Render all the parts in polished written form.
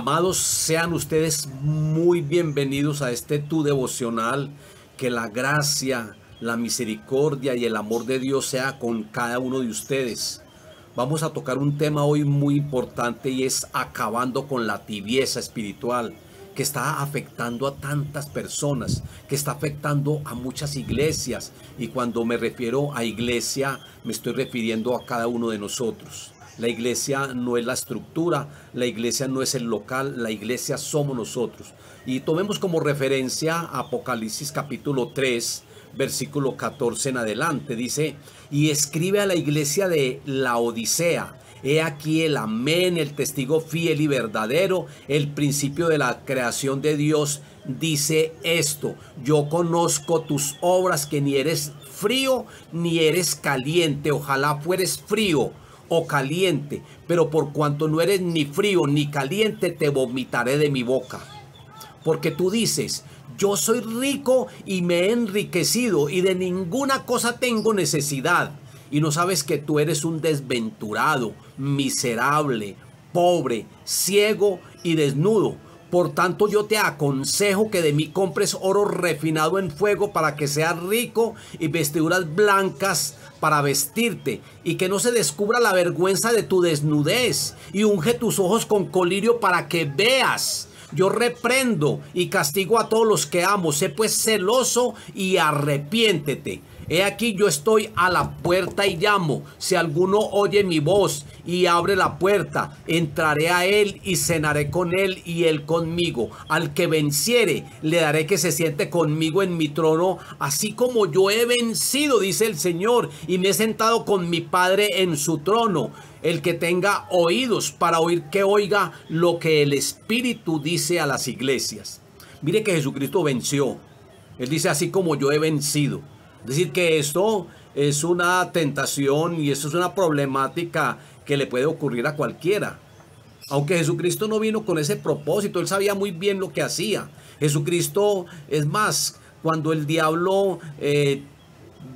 Amados, sean ustedes muy bienvenidos a este tu devocional. Que la gracia, la misericordia y el amor de Dios sea con cada uno de ustedes. Vamos a tocar un tema hoy muy importante y es acabando con la tibieza espiritual que está afectando a tantas personas, que está afectando a muchas iglesias. Y cuando me refiero a iglesia, me estoy refiriendo a cada uno de nosotros. La iglesia no es la estructura, la iglesia no es el local, la iglesia somos nosotros. Y tomemos como referencia Apocalipsis capítulo 3, versículo 14 en adelante. Dice: y escribe a la iglesia de Laodicea: he aquí el amén, el testigo fiel y verdadero, el principio de la creación de Dios. Dice esto: yo conozco tus obras, que ni eres frío ni eres caliente. Ojalá fueres frío o caliente, pero por cuanto no eres ni frío ni caliente, te vomitaré de mi boca. Porque tú dices: yo soy rico y me he enriquecido y de ninguna cosa tengo necesidad, y no sabes que tú eres un desventurado, miserable, pobre, ciego y desnudo. Por tanto, yo te aconsejo que de mí compres oro refinado en fuego, para que seas rico, y vestiduras blancas para vestirte, y que no se descubra la vergüenza de tu desnudez, y unge tus ojos con colirio para que veas. Yo reprendo y castigo a todos los que amo. Sé pues celoso y arrepiéntete. He aquí, yo estoy a la puerta y llamo. Si alguno oye mi voz y abre la puerta, entraré a él y cenaré con él y él conmigo. Al que venciere, le daré que se siente conmigo en mi trono, así como yo he vencido, dice el Señor, y me he sentado con mi Padre en su trono. El que tenga oídos para oír, que oiga lo que el Espíritu dice a las iglesias. Mire que Jesucristo venció. Él dice: así como yo he vencido. Es decir, que esto es una tentación y esto es una problemática que le puede ocurrir a cualquiera. Aunque Jesucristo no vino con ese propósito, él sabía muy bien lo que hacía. Jesucristo, es más, cuando el diablo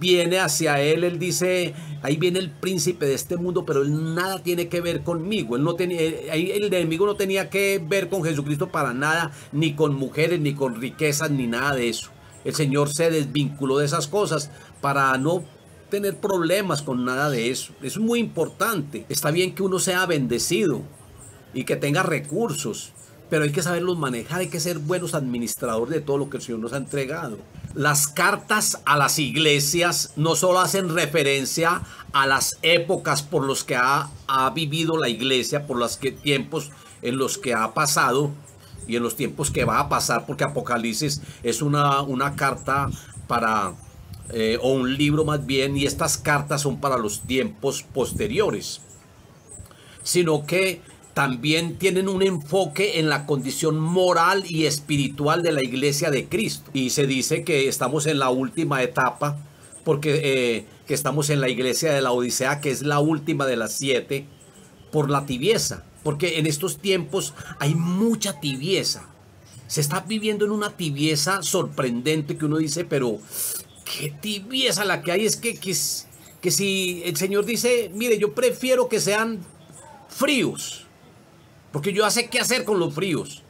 viene hacia él, él dice: ahí viene el príncipe de este mundo, pero él nada tiene que ver conmigo. Él no tenía, ahí el enemigo no tenía que ver con Jesucristo para nada, ni con mujeres, ni con riquezas, ni nada de eso. El Señor se desvinculó de esas cosas para no tener problemas con nada de eso. Eso es muy importante. Está bien que uno sea bendecido y que tenga recursos, pero hay que saberlos manejar, hay que ser buenos administradores de todo lo que el Señor nos ha entregado. Las cartas a las iglesias no solo hacen referencia a las épocas por los que ha vivido la iglesia, por los tiempos en los que ha pasado y en los tiempos que va a pasar, porque Apocalipsis es una carta para, o un libro más bien, y estas cartas son para los tiempos posteriores, sino que también tienen un enfoque en la condición moral y espiritual de la iglesia de Cristo. Y se dice que estamos en la última etapa, porque que estamos en la iglesia de Laodicea, que es la última de las 7, por la tibieza. Porque en estos tiempos hay mucha tibieza. Se está viviendo en una tibieza sorprendente que uno dice: pero qué tibieza la que hay. Es que si el Señor dice: mire, yo prefiero que sean fríos, porque yo sé qué hacer con los fríos,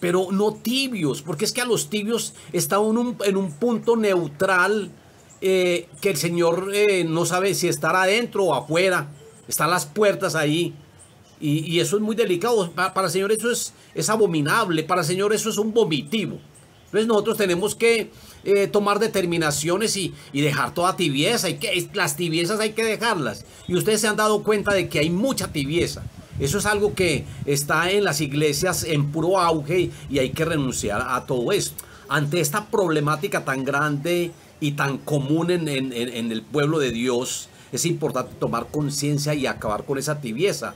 pero no tibios, porque es que a los tibios está en un punto neutral, que el Señor no sabe si estar adentro o afuera. Están las puertas ahí. Y eso es muy delicado. Para el Señor eso es abominable. Para el Señor eso es un vomitivo. Entonces nosotros tenemos que tomar determinaciones y dejar toda tibieza. Las tibiezas hay que dejarlas. Y ustedes se han dado cuenta de que hay mucha tibieza. Eso es algo que está en las iglesias en puro auge, y hay que renunciar a todo esto. Ante esta problemática tan grande y tan común en el pueblo de Dios, es importante tomar conciencia y acabar con esa tibieza,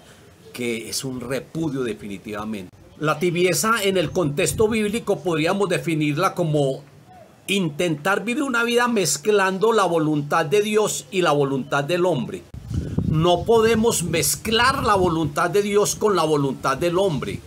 que es un repudio definitivamente. La tibieza en el contexto bíblico podríamos definirla como intentar vivir una vida mezclando la voluntad de Dios y la voluntad del hombre. No podemos mezclar la voluntad de Dios con la voluntad del hombre.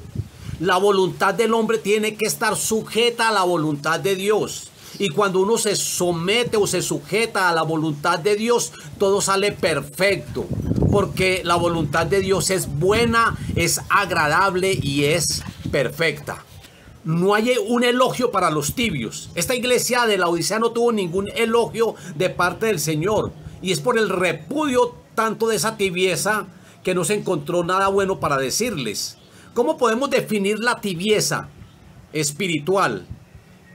La voluntad del hombre tiene que estar sujeta a la voluntad de Dios. Y cuando uno se somete o se sujeta a la voluntad de Dios, todo sale perfecto. porque la voluntad de Dios es buena, es agradable y es perfecta. No hay un elogio para los tibios. Esta iglesia de Laodicea no tuvo ningún elogio de parte del Señor. Y es por el repudio tanto de esa tibieza que no se encontró nada bueno para decirles. ¿Cómo podemos definir la tibieza espiritual?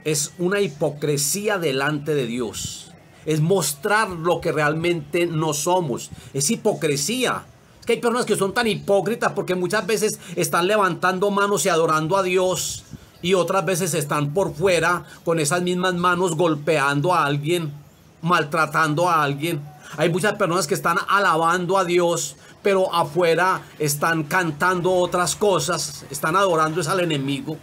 Es una hipocresía delante de Dios. Es mostrar lo que realmente no somos. Es hipocresía. Es que hay personas que son tan hipócritas porque muchas veces están levantando manos y adorando a Dios, y otras veces están por fuera con esas mismas manos golpeando a alguien, maltratando a alguien. Hay muchas personas que están alabando a Dios, pero afuera están cantando otras cosas, están adorando al enemigo.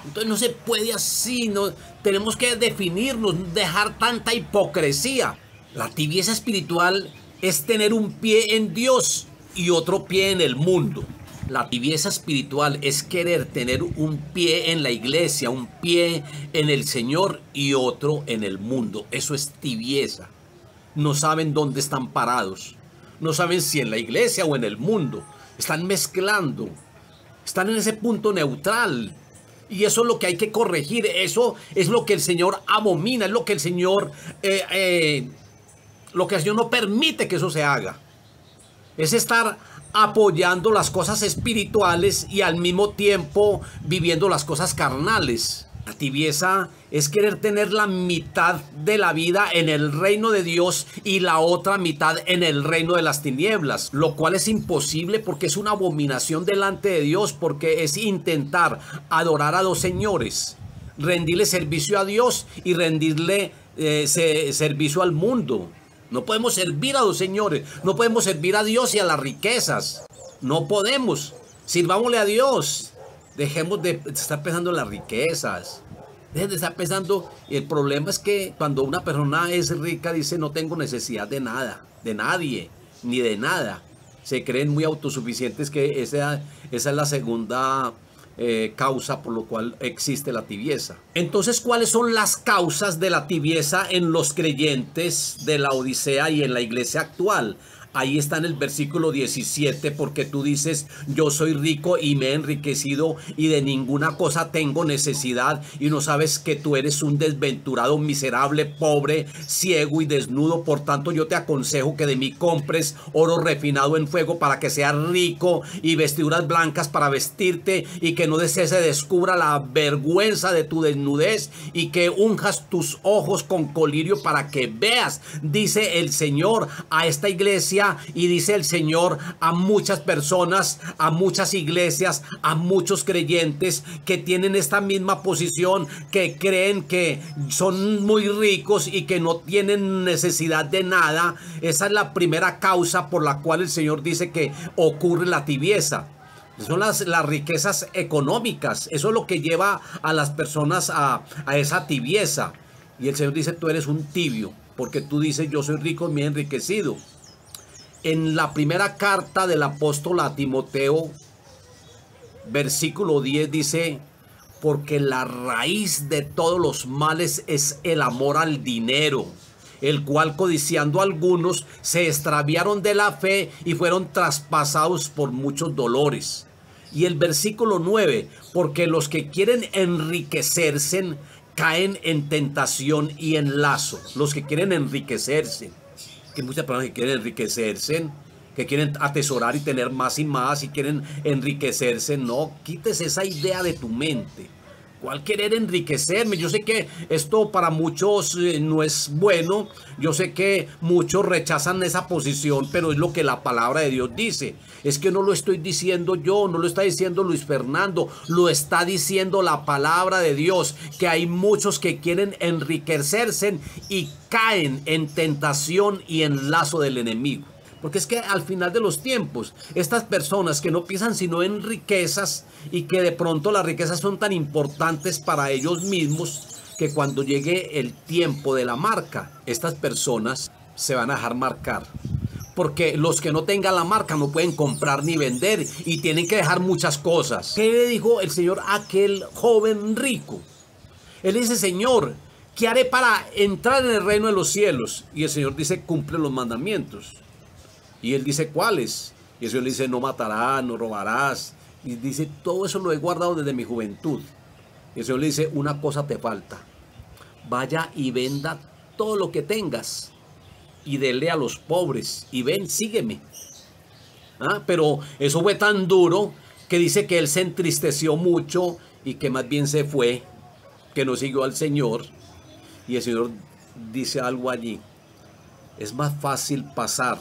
Entonces no se puede así, no, tenemos que definirnos, dejar tanta hipocresía. La tibieza espiritual es tener un pie en Dios y otro pie en el mundo. La tibieza espiritual es querer tener un pie en la iglesia, un pie en el Señor y otro en el mundo. Eso es tibieza. No saben dónde están parados. No saben si en la iglesia o en el mundo. Están mezclando. Están en ese punto neutral. Y eso es lo que hay que corregir. Eso es lo que el Señor abomina. Es lo que el Señor no permite que eso se haga. Es estar apoyando las cosas espirituales y al mismo tiempo viviendo las cosas carnales. La tibieza es querer tener la mitad de la vida en el reino de Dios y la otra mitad en el reino de las tinieblas, lo cual es imposible porque es una abominación delante de Dios, porque es intentar adorar a dos señores, rendirle servicio a Dios y rendirle servicio al mundo. No podemos servir a dos señores, no podemos servir a Dios y a las riquezas, no podemos. Sirvámosle a Dios, dejemos de estar pensando en las riquezas, dejen de estar pensando. El problema es que cuando una persona es rica dice no tengo necesidad de nada, de nadie, ni de nada. Se creen muy autosuficientes, que esa es la segunda causa por lo cual existe la tibieza. Entonces, ¿cuáles son las causas de la tibieza en los creyentes de la Odisea y en la iglesia actual? Ahí está en el versículo 17, porque tú dices, yo soy rico y me he enriquecido y de ninguna cosa tengo necesidad, y no sabes que tú eres un desventurado, miserable, pobre, ciego y desnudo. Por tanto, yo te aconsejo que de mí compres oro refinado en fuego para que seas rico, y vestiduras blancas para vestirte, y que no se descubra la vergüenza de tu desnudez, y que unjas tus ojos con colirio para que veas, dice el Señor a esta iglesia. Y dice el Señor a muchas personas, a muchas iglesias, a muchos creyentes que tienen esta misma posición, que creen que son muy ricos y que no tienen necesidad de nada. Esa es la primera causa por la cual el Señor dice que ocurre la tibieza. Son las riquezas económicas. Eso es lo que lleva a las personas a esa tibieza. Y el Señor dice, tú eres un tibio, porque tú dices, yo soy rico y me he enriquecido. En la primera carta del apóstol a Timoteo, versículo 10 dice, porque la raíz de todos los males es el amor al dinero, el cual codiciando algunos se extraviaron de la fe y fueron traspasados por muchos dolores. Y el versículo 9, porque los que quieren enriquecerse caen en tentación y en lazo. Los que quieren enriquecerse. Que muchas personas que quieren enriquecerse, que quieren atesorar y tener más y más y quieren enriquecerse. No, quites esa idea de tu mente. ¿Cuál querer enriquecerme? Yo sé que esto para muchos no es bueno. Yo sé que muchos rechazan esa posición, pero es lo que la palabra de Dios dice. Es que no lo estoy diciendo yo, no lo está diciendo Luis Fernando, lo está diciendo la palabra de Dios, que hay muchos que quieren enriquecerse y caen en tentación y en lazo del enemigo. Porque es que al final de los tiempos, estas personas que no piensan sino en riquezas y que de pronto las riquezas son tan importantes para ellos mismos, que cuando llegue el tiempo de la marca, estas personas se van a dejar marcar. Porque los que no tengan la marca no pueden comprar ni vender y tienen que dejar muchas cosas. ¿Qué le dijo el Señor a aquel joven rico? Él dice, Señor, ¿qué haré para entrar en el reino de los cielos? Y el Señor dice, cumple los mandamientos. Y él dice, ¿cuáles? Y el Señor le dice, no matarás, no robarás. Y dice, todo eso lo he guardado desde mi juventud. Y el Señor le dice, una cosa te falta. Vaya y venda todo lo que tengas y dele a los pobres y ven, sígueme. Pero eso fue tan duro que dice que él se entristeció mucho y que más bien se fue, que no siguió al Señor. Y el Señor dice algo allí: es más fácil pasar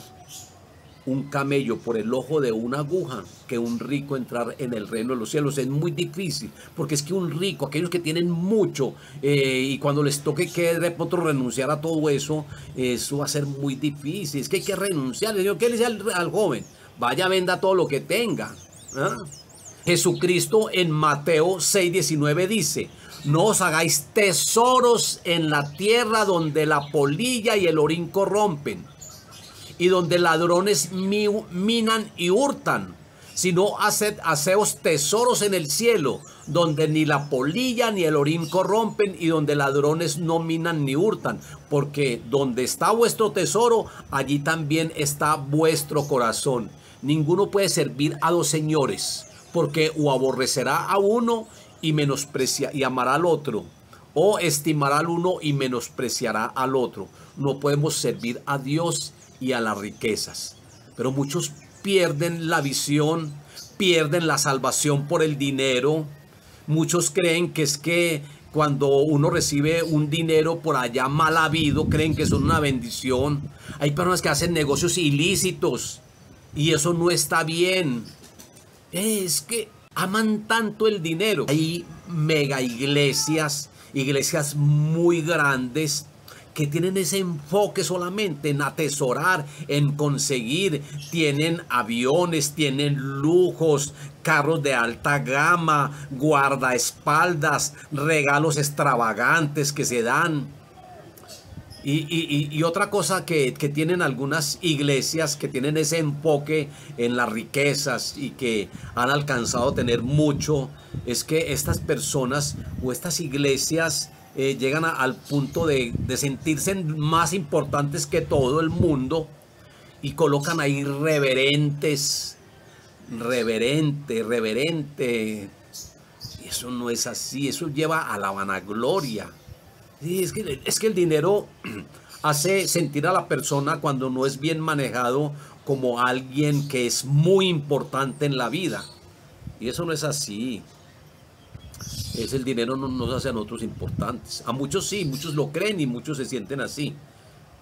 un camello por el ojo de una aguja que un rico entrar en el reino de los cielos. Es muy difícil, porque es que un rico, aquellos que tienen mucho, y cuando les toque que de pronto renunciar a todo eso, eso va a ser muy difícil. Es que hay que renunciar. El Señor, ¿qué le dice al joven? Vaya, venda todo lo que tenga. Jesucristo en Mateo 6:19 dice: no os hagáis tesoros en la tierra donde la polilla y el orín corrompen, y donde ladrones minan y hurtan, sino haceos tesoros en el cielo, donde ni la polilla ni el orín corrompen, y donde ladrones no minan ni hurtan, porque donde está vuestro tesoro, allí también está vuestro corazón. Ninguno puede servir a dos señores, porque o aborrecerá a uno y amará al otro, o estimará al uno y menospreciará al otro. No podemos servir a Dios y a las riquezas. Pero muchos pierden la visión, pierden la salvación por el dinero. Muchos creen que es que cuando uno recibe un dinero por allá mal habido, creen que son una bendición. Hay personas que hacen negocios ilícitos y eso no está bien. Es que aman tanto el dinero. Hay mega iglesias, iglesias muy grandes, que tienen ese enfoque solamente en atesorar, en conseguir. Tienen aviones, tienen lujos, carros de alta gama, guardaespaldas, regalos extravagantes que se dan. Y otra cosa que tienen algunas iglesias, que tienen ese enfoque en las riquezas y que han alcanzado a tener mucho, es que estas personas o estas iglesias llegan al punto de sentirse más importantes que todo el mundo, y colocan ahí reverente. Y eso no es así, eso lleva a la vanagloria. Sí, es que el dinero hace sentir a la persona, cuando no es bien manejado, como alguien que es muy importante en la vida. Y eso no es así. El dinero no nos hace a nosotros importantes. A muchos sí, muchos lo creen y muchos se sienten así.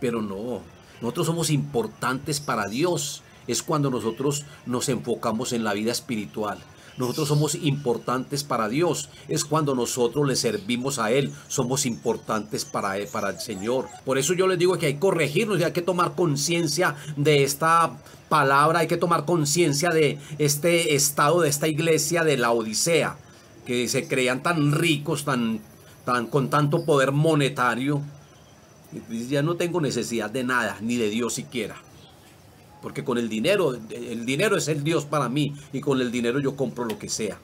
Pero no, nosotros somos importantes para Dios. Es cuando nosotros nos enfocamos en la vida espiritual. Nosotros somos importantes para Dios. Es cuando nosotros le servimos a Él. Somos importantes para el Señor. Por eso yo les digo que hay que corregirnos y hay que tomar conciencia de esta palabra. Hay que tomar conciencia de este estado de esta iglesia de la Odisea, que se creían tan ricos, con tanto poder monetario. Y ya no tengo necesidad de nada, ni de Dios siquiera. Porque con el dinero es el Dios para mí, y con el dinero yo compro lo que sea.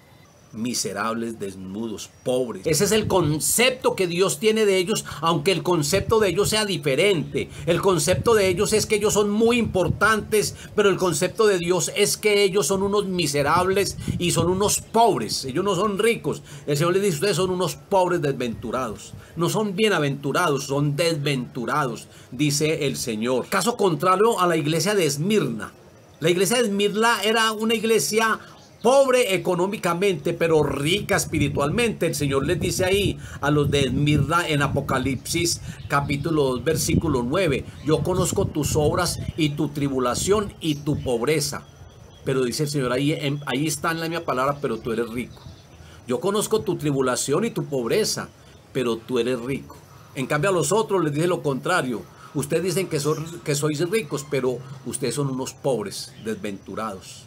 Miserables, desnudos, pobres. Ese es el concepto que Dios tiene de ellos, aunque el concepto de ellos sea diferente. El concepto de ellos es que ellos son muy importantes, pero el concepto de Dios es que ellos son unos miserables y son unos pobres. Ellos no son ricos. El Señor les dice: ustedes son unos pobres desventurados. No son bienaventurados, son desventurados, dice el Señor. Caso contrario a la iglesia de Esmirna. La iglesia de Esmirna era una iglesia pobre económicamente, pero rica espiritualmente. El Señor les dice ahí a los de Esmirna en Apocalipsis capítulo 2 versículo 9: yo conozco tus obras y tu tribulación y tu pobreza. Pero dice el Señor ahí está en la misma palabra: pero tú eres rico. Yo conozco tu tribulación y tu pobreza, pero tú eres rico. En cambio a los otros les dice lo contrario: ustedes dicen que sois ricos, pero ustedes son unos pobres desventurados.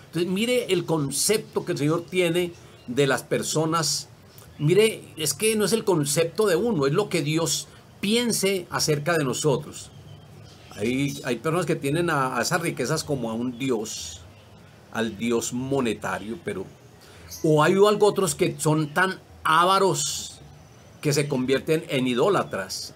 Entonces mire el concepto que el Señor tiene de las personas. Mire, es que no es el concepto de uno, es lo que Dios piense acerca de nosotros. Hay personas que tienen a esas riquezas como a un Dios, al Dios monetario, o hay otros que son tan ávaros que se convierten en idólatras.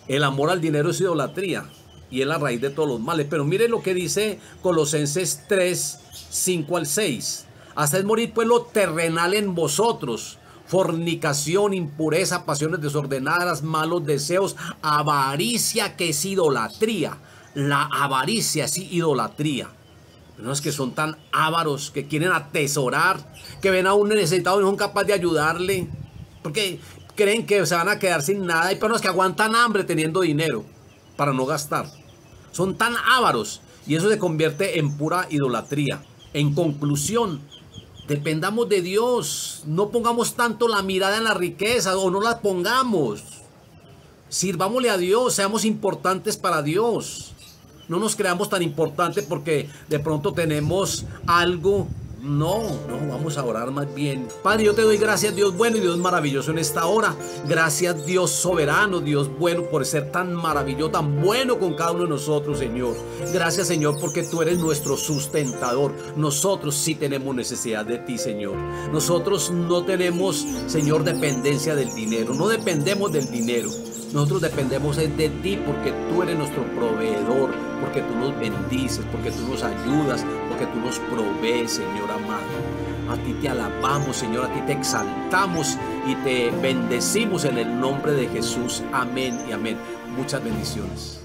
El amor al dinero es idolatría. y es la raíz de todos los males. Pero mire lo que dice Colosenses 3, 5 al 6. Hasta es morir pues lo terrenal en vosotros: fornicación, impureza, pasiones desordenadas, malos deseos, avaricia, que es idolatría. La avaricia es idolatría. Personas que son tan ávaros, que quieren atesorar, que ven a un necesitado y no son capaces de ayudarle, porque creen que se van a quedar sin nada. Hay personas que aguantan hambre teniendo dinero para no gastar. Son tan ávaros y eso se convierte en pura idolatría. En conclusión, dependamos de Dios. No pongamos tanto la mirada en la riqueza, o no la pongamos. Sirvámosle a Dios, seamos importantes para Dios. No nos creamos tan importantes porque de pronto tenemos algo. No, vamos a orar más bien. Padre, yo te doy gracias, Dios bueno y Dios maravilloso, en esta hora. Gracias, Dios soberano, Dios bueno, por ser tan maravilloso, tan bueno con cada uno de nosotros, Señor. Gracias, Señor, porque tú eres nuestro sustentador. Nosotros sí tenemos necesidad de ti, Señor. Nosotros no tenemos, Señor, dependencia del dinero. No dependemos del dinero. Nosotros dependemos de ti, porque tú eres nuestro proveedor, porque tú nos bendices, porque tú nos ayudas, porque tú nos provees, Señor amado. A ti te alabamos, Señor, a ti te exaltamos y te bendecimos en el nombre de Jesús. Amén y amén. Muchas bendiciones.